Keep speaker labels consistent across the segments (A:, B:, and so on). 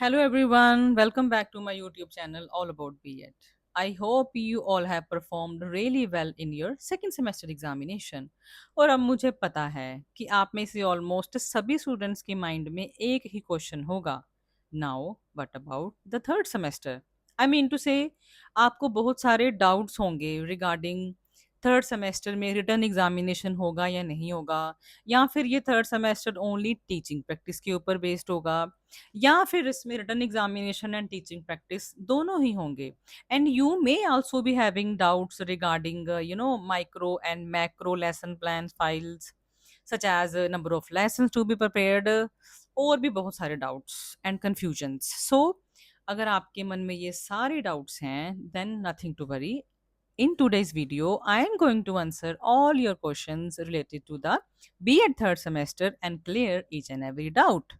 A: Hello everyone, welcome back to my YouTube channel all about B.Ed. I hope you all have performed really well in your second semester examination. और अब मुझे पता है कि आप में से ऑलमोस्ट सभी स्टूडेंट्स के माइंड में एक ही क्वेश्चन होगा, now what about the third semester. I mean to say आपको बहुत सारे डाउट्स होंगे रिगार्डिंग थर्ड सेमेस्टर में रिटर्न एग्जामिनेशन होगा या नहीं होगा, या फिर ये third semester only teaching practice के ऊपर बेस्ड होगा, या फिर इसमें written examination and teaching practice दोनों ही होंगे। And you may also be having doubts regarding micro and macro lesson plan files such as number of lessons to be prepared, और भी बहुत सारे डाउट्स एंड कंफ्यूजन्स। सो अगर आपके मन में ये सारे डाउट्स हैं then nothing to worry. In today's video, I am going to answer all your questions related to the B.Ed third semester and clear each and every doubt.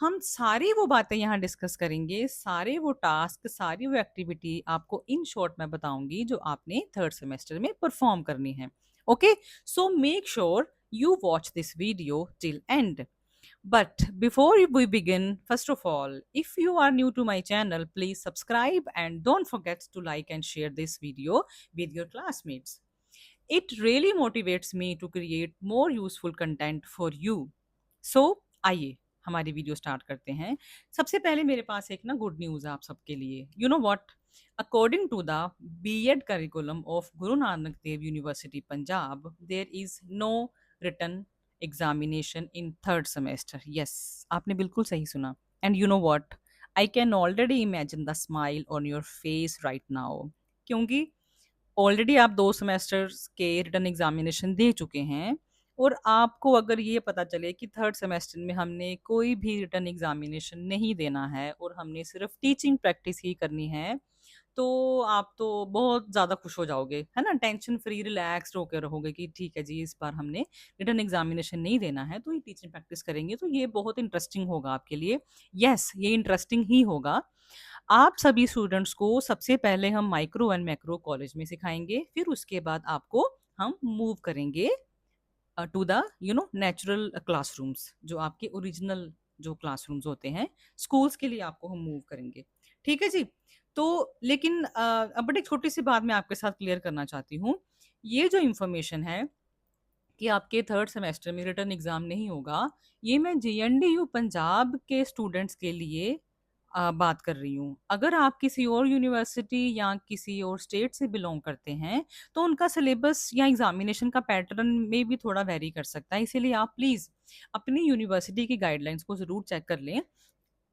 A: हम सारी वो बातें यहाँ डिस्कस करेंगे, सारे वो टास्क, सारी वो एक्टिविटी आपको इन शॉर्ट में बताऊंगी जो आपने थर्ड सेमेस्टर में परफॉर्म करनी है। Okay, so make sure you watch this video till end. But before we begin, first of all, if you are new to my channel, please subscribe and don't forget to like and share this video with your classmates. It really motivates me to create more useful content for you. So, आइए हमारी video start करते हैं। सबसे पहले मेरे पास एक ना good news है आप सबके लिए। You know what? According to the BEd curriculum of Guru Nanak Dev university Punjab, there is no written examination in third semester. Yes, आपने बिल्कुल सही सुना। And you know what, I can already imagine the smile on your face right now, क्योंकि already आप 2 semesters के written examination दे चुके हैं, और आपको अगर ये पता चले कि थर्ड सेमेस्टर में हमने कोई भी रिटन एग्जामिनेशन नहीं देना है और हमने सिर्फ टीचिंग प्रैक्टिस ही करनी है, तो आप तो बहुत ज़्यादा खुश हो जाओगे, है ना? टेंशन फ्री रिलैक्स्ड होकर रहोगे कि ठीक है जी, इस बार हमने रिटन एग्जामिनेशन नहीं देना है, तो ये टीचिंग प्रैक्टिस करेंगे, तो ये बहुत इंटरेस्टिंग होगा आपके लिए। यस, ये इंटरेस्टिंग ही होगा। आप सभी स्टूडेंट्स को सबसे पहले हम माइक्रो एंड मैक्रो कॉलेज में सिखाएंगे, फिर उसके बाद आपको हम मूव करेंगे टू द नेचुरल क्लासरूम्स, जो आपके ओरिजिनल जो क्लासरूम्स होते हैं स्कूल्स के लिए, आपको हम मूव करेंगे। ठीक है जी। तो लेकिन अब बड़ी छोटी सी बात मैं आपके साथ क्लियर करना चाहती हूँ। ये जो इंफॉर्मेशन है कि आपके थर्ड सेमेस्टर में रिटन एग्ज़ाम नहीं होगा, ये मैं जेएनडीयू पंजाब के स्टूडेंट्स के लिए बात कर रही हूँ। अगर आप किसी और यूनिवर्सिटी या किसी और स्टेट से बिलॉन्ग करते हैं, तो उनका सिलेबस या एग्ज़ामिनेशन का पैटर्न में भी थोड़ा वेरी कर सकता है। इसीलिए आप प्लीज़ अपनी यूनिवर्सिटी की गाइडलाइंस को ज़रूर चेक कर लें।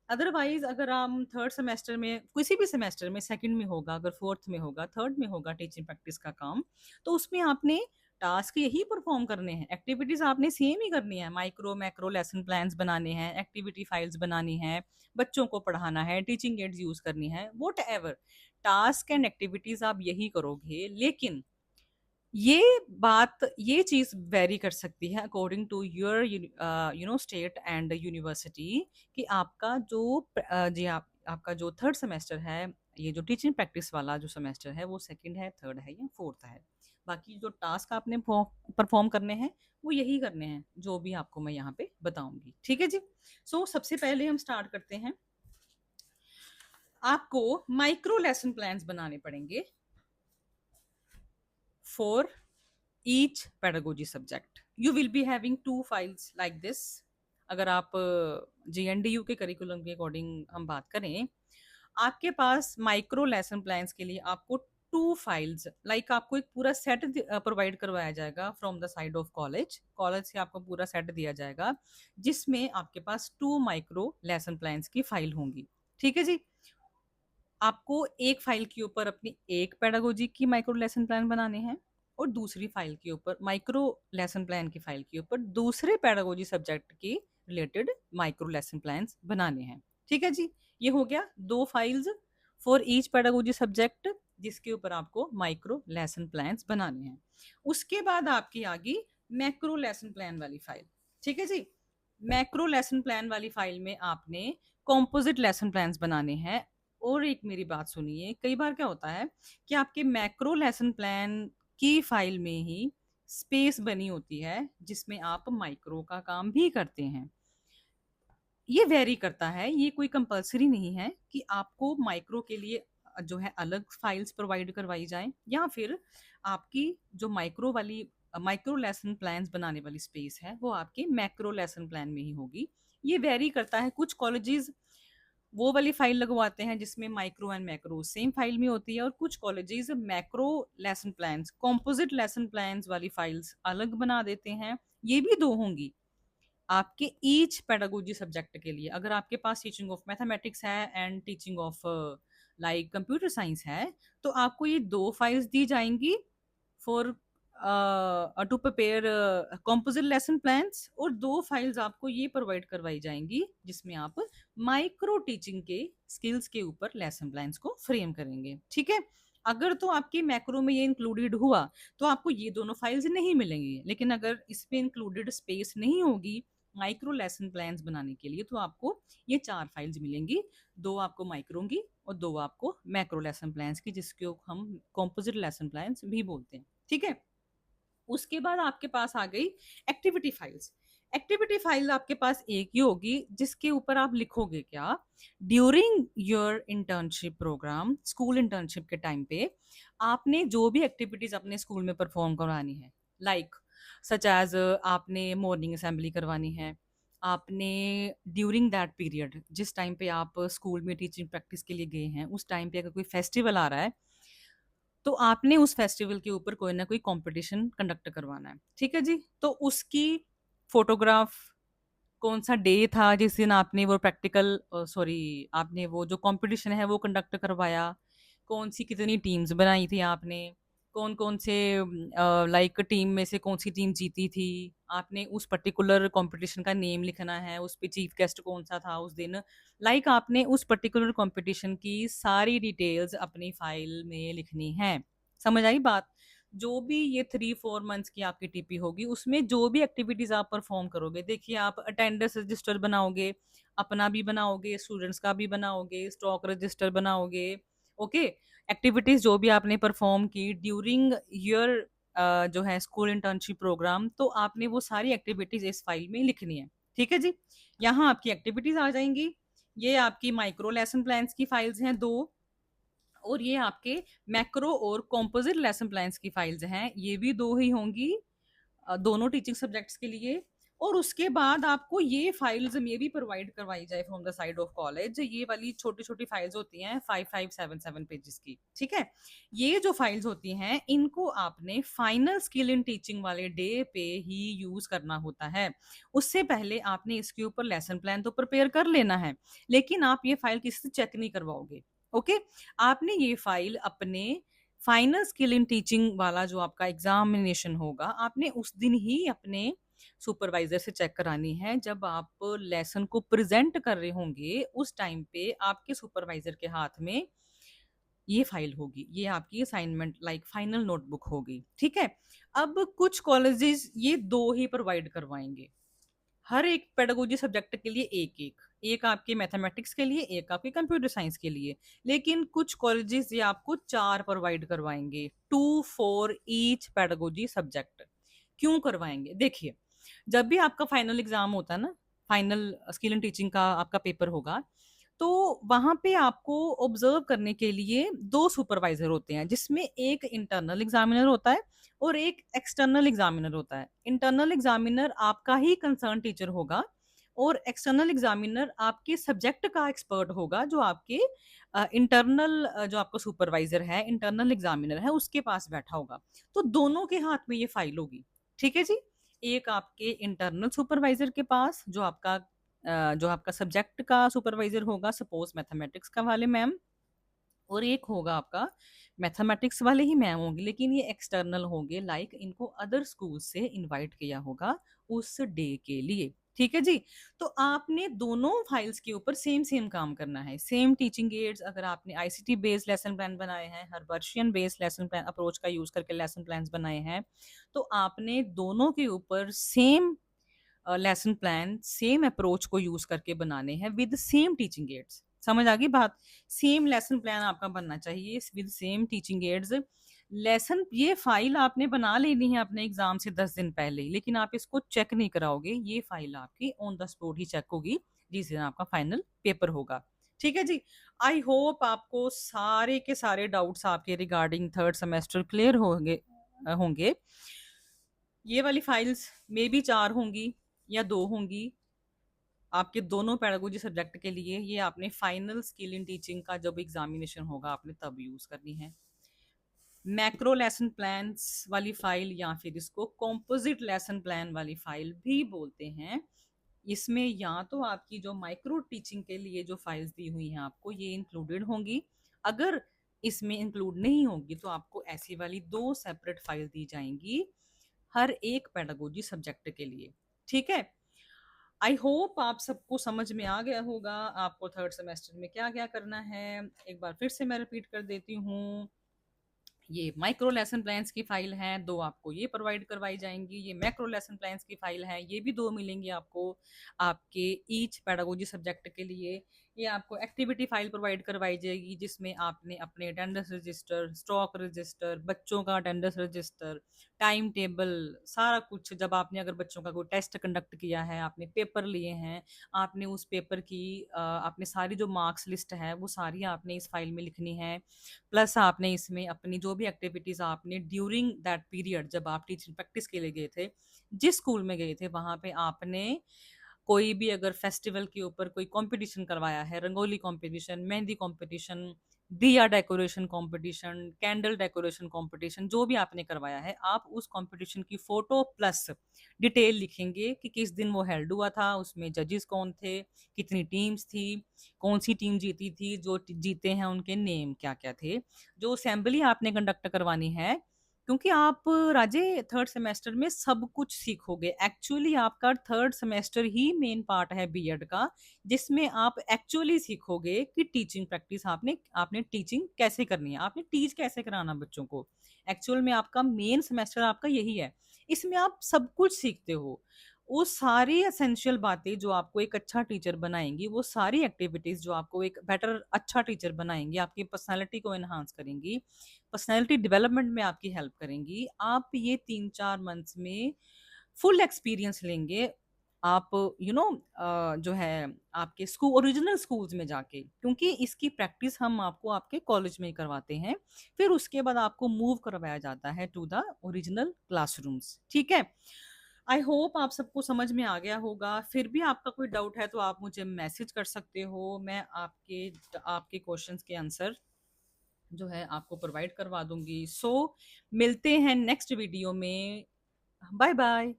A: अदरवाइज़ अगर हम थर्ड सेमेस्टर में, किसी भी सेमेस्टर में, सेकंड में होगा, अगर फोर्थ में होगा, थर्ड में होगा टीचिंग प्रैक्टिस का काम, तो उसमें आपने टास्क यही परफॉर्म करने हैं, एक्टिविटीज आपने सेम ही करनी है। माइक्रो मैक्रो लेसन प्लान्स बनाने हैं, एक्टिविटी फाइल्स बनानी है, बच्चों को पढ़ाना है, टीचिंग एड्स यूज करनी है, vote ever task and activities आप यही करोगे। लेकिन ये चीज वेरी कर सकती है according to your state and university, कि आपका जो आपका जो थर्ड सेमेस्टर है, ये जो टीचिंग प्रैक्टिस वाला जो सेमेस्टर है, वो सेकंड है, थर्ड है या फोर्थ है। बाकी जो टास्क आपने परफॉर्म करने हैं, वो यही करने हैं जो भी आपको मैं यहाँ पे बताऊंगी। ठीक है जी। सबसे पहले हम स्टार्ट करते हैं। आपको माइक्रो लेसन प्लान्स बनाने पड़ेंगे for each pedagogy subject. You will be having 2 files like this. अगर आप JNDU के करिकुलम के अकॉर्डिंग हम बात करें, आपके पास माइक्रो लेसन प्लान्स के लिए आपको 2 फाइल्स, लाइक आपको एक पूरा सेट प्रोवाइड करवाया जाएगा from the side of college से आपको पूरा सेट दिया जाएगा, जिसमें आपके पास 2 माइक्रो लेसन प्लान्स की फाइल होंगी। ठीक है जी। आपको एक फाइल के ऊपर अपनी एक पेडागोजी की माइक्रो लेसन प्लान बनाने हैं, और दूसरी फाइल के ऊपर, माइक्रो लेसन प्लान की फाइल के ऊपर, दूसरे पेडागोजी सब्जेक्ट की रिलेटेड माइक्रो लेसन प्लान्स बनाने हैं। ठीक है जी। ये हो गया 2 files for each pedagogy subject, जिसके ऊपर आपको माइक्रो लेसन प्लान्स बनाने हैं। उसके बाद आपकी आ गई मैक्रो लेसन प्लान वाली फाइल। ठीक है जी। मैक्रो लेसन प्लान वाली फाइल में आपने कॉम्पोजिट लेसन प्लान्स बनाने हैं। और एक मेरी बात सुनिए, कई बार क्या होता है कि आपके मैक्रो लेसन प्लान की फाइल में ही स्पेस बनी होती है जिसमें आप माइक्रो का काम भी करते हैं। ये वेरी करता है, ये कोई कंपल्सरी नहीं है कि आपको माइक्रो के लिए जो है अलग फाइल्स प्रोवाइड करवाई जाएँ, या फिर आपकी जो माइक्रो लेसन प्लान्स बनाने वाली स्पेस है, वो आपके मैक्रो लेसन प्लान में ही होगी। ये वेरी करता है, कुछ कॉलेजेस वो वाली फाइल लगवाते हैं जिसमें micro and macro same file में होती है, और कुछ colleges macro lesson plans, composite lesson plans वाली फाइल्स अलग बना देते हैं। ये भी 2 होंगी आपके ईच पेडागोजी सब्जेक्ट के लिए। अगर आपके पास टीचिंग ऑफ मैथमेटिक्स है and teaching of like computer science है, तो आपको ये 2 फाइल्स दी जाएँगी for to prepare composite lesson plans, और 2 फाइल्स आपको ये प्रोवाइड करवाई जाएँगी जिसमें आप माइक्रो टीचिंग के स्किल्स के ऊपर लेसन प्लान्स को फ्रेम करेंगे, ठीक है? अगर तो आपके मैक्रो में ये इंक्लूडेड हुआ, तो आपको ये दोनों फाइल्स नहीं मिलेंगी, लेकिन अगर इसमें इंक्लूडेड स्पेस नहीं होगी माइक्रो लेसन प्लान्स बनाने के लिए, तो आपको ये 4 फाइल्स मिलेंगी, 2 आपको माइक्रो की और 2 आपको मैक्रो लेसन प्लान्स की, जिसको हम कंपोजिट लेसन प्लान्स भी बोलते हैं, ठीक है? उसके बाद आपके पास आ गई एक्टिविटी फाइल्स। एक्टिविटी फाइल आपके पास एक ही होगी जिसके ऊपर आप लिखोगे क्या, during your internship program, school internship के टाइम पे आपने जो भी एक्टिविटीज अपने स्कूल में परफॉर्म करवानी है, लाइक सच एज आपने मॉर्निंग असेंबली करवानी है, आपने ड्यूरिंग दैट पीरियड जिस टाइम पे आप स्कूल में टीचिंग प्रैक्टिस के लिए गए हैं, उस टाइम पे अगर कोई फेस्टिवल आ रहा है, तो आपने उस फेस्टिवल के ऊपर कोई ना कोई कंपटीशन कंडक्ट करवाना है, ठीक है जी? तो उसकी फोटोग्राफ, कौन सा डे था जिस दिन आपने वो प्रैक्टिकल सॉरी आपने वो जो कंपटीशन है वो कंडक्ट करवाया, कौन सी कितनी टीम्स बनाई थी आपने, कौन कौन से लाइक टीम में से कौन सी टीम जीती थी, आपने उस पर्टिकुलर कंपटीशन का नेम लिखना है, उस पे चीफ गेस्ट कौन सा था उस दिन, लाइक आपने उस पर्टिकुलर कंपटीशन की सारी डिटेल्स अपनी फाइल में लिखनी है। समझ आई बात? जो भी ये 3-4 मंथ्स की आपकी टीपी होगी, उसमें जो भी एक्टिविटीज़ आप परफ़ॉर्म करोगे, देखिए आप अटेंडेंस रजिस्टर बनाओगे, अपना भी बनाओगे, स्टूडेंट्स का भी बनाओगे, स्टॉक रजिस्टर बनाओगे, ओके? एक्टिविटीज़ जो भी आपने परफ़ॉर्म की ड्यूरिंग योर जो है स्कूल इंटर्नशिप प्रोग्राम, तो आपने वो सारी एक्टिविटीज़ इस फाइल में लिखनी है, ठीक है जी? यहाँ आपकी एक्टिविटीज़ आ जाएँगी, ये आपकी माइक्रो लेसन प्लान्स की फाइल्स हैं 2, और ये आपके मैक्रो और कंपोजिट लेसन प्लान्स की फाइल्स हैं, ये भी 2 ही होंगी दोनों टीचिंग सब्जेक्ट्स के लिए। और उसके बाद आपको ये फाइल्स ये भी प्रोवाइड करवाई जाए from the side of college, ये वाली छोटी-छोटी फाइल्स होती हैं 5577 पेजेस की, ठीक है? ये जो फाइल्स होती हैं, इनको आपने फाइनल स्किल इन टीचिंग वाले डे पे ही यूज़ करना होता है। उससे पहले आपने इसके ऊपर लेसन प्लान तो प्रिपेयर कर लेना है, लेकिन आप ये फाइल किसी से चेक नहीं करवाओगे, ओके? आपने ये फाइल अपने फाइनल स्किल इन टीचिंग वाला जो आपका एग्जामिनेशन होगा, आपने उस दिन ही अपने सुपरवाइजर से चेक करानी है। जब आप लेसन को प्रेजेंट कर रहे होंगे, उस टाइम पे आपके सुपरवाइजर के हाथ में ये फाइल होगी, ये आपकी असाइनमेंट लाइक फाइनल नोटबुक होगी, ठीक है? अब कुछ कॉलेजेस ये 2 ही प्रोवाइड करवाएंगे, हर एक पेडागोजी सब्जेक्ट के लिए एक-एक, एक आपके मैथमेटिक्स के लिए, एक आपके कंप्यूटर साइंस के लिए। लेकिन कुछ कॉलेजेस ये आपको 4 प्रोवाइड करवाएँगे, 2 फॉर ईच पेडागोजी सब्जेक्ट। क्यों करवाएँगे? देखिए, जब भी आपका फाइनल एग्ज़ाम होता है ना, फाइनल स्किल एंड टीचिंग का आपका पेपर होगा, तो वहाँ पे आपको ऑब्ज़र्व करने के लिए 2 सुपरवाइज़र होते हैं, जिसमें एक इंटरनल एग्ज़ामिनर होता है और एक एक्सटर्नल एग्ज़ामिनर होता है। इंटरनल एग्ज़ामिनर आपका ही कंसर्न टीचर होगा, और एक्सटर्नल एग्ज़ामिनर आपके सब्जेक्ट का एक्सपर्ट होगा, जो आपके इंटरनल जो आपका सुपरवाइज़र है, इंटरनल एग्ज़ामिनर है, उसके पास बैठा होगा। तो दोनों के हाथ में ये फाइल होगी, ठीक है जी? एक आपके इंटरनल सुपरवाइज़र के पास, जो आपका सब्जेक्ट का सुपरवाइज़र होगा, सपोज़ मैथमेटिक्स का वाले मैम, और एक होगा आपका मैथमेटिक्स वाले ही मैम होंगे, लेकिन ये एक्सटर्नल होंगे, लाइक इनको अदर स्कूल से इनवाइट किया होगा उस डे के लिए, ठीक है जी? तो आपने दोनों फाइल्स के ऊपर सेम सेम काम करना है, सेम टीचिंग एड्स, अगर आपने आईसीटी बेस्ड लेसन प्लान बनाए हैं, हर्बर्शियन बेस्ड लेसन प्लान अप्रोच का यूज करके लेसन प्लान्स बनाए हैं, तो आपने दोनों के ऊपर same lesson plan, same approach को यूज करके बनाने हैं विद सेम टीचिंग एड्स। समझ आ गई बात? सेम लेसन प्लान आपका बनना चाहिए with same teaching ads. Lesson ये फाइल आपने बना लेनी है अपने एग्जाम से 10 दिन पहले ही, लेकिन आप इसको चेक नहीं कराओगे, ये फाइल आपकी ऑन द स्पॉट ही चेक होगी जिस दिन आपका फाइनल पेपर होगा। ठीक है जी। आई होप आपको सारे के सारे डाउट्स आपके रिगार्डिंग थर्ड सेमेस्टर क्लियर होंगे। ये वाली फाइल्स मे बी 4 होंगी या 2 होंगी आपके दोनों पेडागोजी सब्जेक्ट के लिए। ये आपने फाइनल स्किल इन टीचिंग का जब एग्जामिनेशन होगा आपने तब यूज करनी है। मैक्रो लेसन प्लान्स वाली फाइल या फिर इसको कॉम्पोजिट लेसन प्लान वाली फाइल भी बोलते हैं। इसमें या तो आपकी जो माइक्रो टीचिंग के लिए जो फाइल्स दी हुई हैं आपको ये इंक्लूडेड होंगी। अगर इसमें इंक्लूड नहीं होगी तो आपको ऐसी वाली 2 सेपरेट फाइल दी जाएंगी हर एक पेडागोजी सब्जेक्ट के लिए। ठीक है। आई होप आप सबको समझ में आ गया होगा आपको थर्ड सेमेस्टर में क्या क्या करना है। एक बार फिर से मैं रिपीट कर देती हूँ। ये माइक्रो लेसन प्लान्स की फाइल है, 2 आपको ये प्रोवाइड करवाई जाएंगी। ये मैक्रो लेसन प्लान्स की फाइल है, ये भी 2 मिलेंगी आपको आपके ईच पेडागोजी सब्जेक्ट के लिए। ये आपको एक्टिविटी फाइल प्रोवाइड करवाई जाएगी जिसमें आपने अपने अटेंडेंस रजिस्टर, स्टॉक रजिस्टर, बच्चों का अटेंडेंस रजिस्टर, टाइम टेबल, सारा कुछ। जब आपने अगर बच्चों का कोई टेस्ट कंडक्ट किया है, आपने पेपर लिए हैं, आपने उस पेपर की आपने सारी जो मार्क्स लिस्ट है वो सारी आपने इस फाइल में लिखनी है। प्लस आपने इसमें अपनी जो भी एक्टिविटीज आपने ड्यूरिंग दैट पीरियड जब आप टीचिंग प्रैक्टिस के लिए गए थे, जिस स्कूल में गए थे वहां पे आपने कोई भी अगर फेस्टिवल के ऊपर कोई कंपटीशन करवाया है, रंगोली कंपटीशन, मेहंदी कंपटीशन, दिया decoration competition, candle decoration competition, जो भी आपने करवाया है आप उस कंपटीशन की फोटो प्लस डिटेल लिखेंगे कि किस दिन वो हेल्ड हुआ था, उसमें जजेस कौन थे, कितनी टीम्स थी, कौन सी टीम जीती थी, जो जीते हैं उनके नेम क्या क्या थे, जो असेंबली आपने कंडक्ट करवानी है। क्योंकि आप राजे थर्ड सेमेस्टर में सब कुछ सीखोगे। एक्चुअली आपका थर्ड सेमेस्टर ही मेन पार्ट है बीएड का, जिसमें आप एक्चुअली सीखोगे कि टीचिंग प्रैक्टिस आपने आपने टीचिंग कैसे करनी है, आपने टीच कैसे कराना बच्चों को। एक्चुअल में आपका मेन सेमेस्टर आपका यही है। इसमें आप सब कुछ सीखते हो। वो सारी एसेंशियल बातें जो आपको एक अच्छा टीचर बनाएंगी, वो सारी एक्टिविटीज जो आपको एक बेटर अच्छा टीचर बनाएंगी, आपकी पर्सनालिटी को एनहांस करेंगी, पर्सनालिटी डेवलपमेंट में आपकी हेल्प करेंगी। आप ये 3-4 मंथ्स में फुल एक्सपीरियंस लेंगे। आप जो है आपके स्कूल ओरिजिनल स्कूल्स में जाके, क्योंकि इसकी प्रैक्टिस हम आपको आपके कॉलेज में ही करवाते हैं। फिर उसके बाद आपको मूव करवाया जाता है टू द ओरिजिनल क्लासरूम्स। ठीक है। आई होप आप सबको समझ में आ गया होगा। फिर भी आपका कोई डाउट है तो आप मुझे मैसेज कर सकते हो। मैं आपके आपके क्वेश्चंस के आंसर जो है आपको प्रोवाइड करवा दूंगी। सो मिलते हैं नेक्स्ट वीडियो में। Bye bye.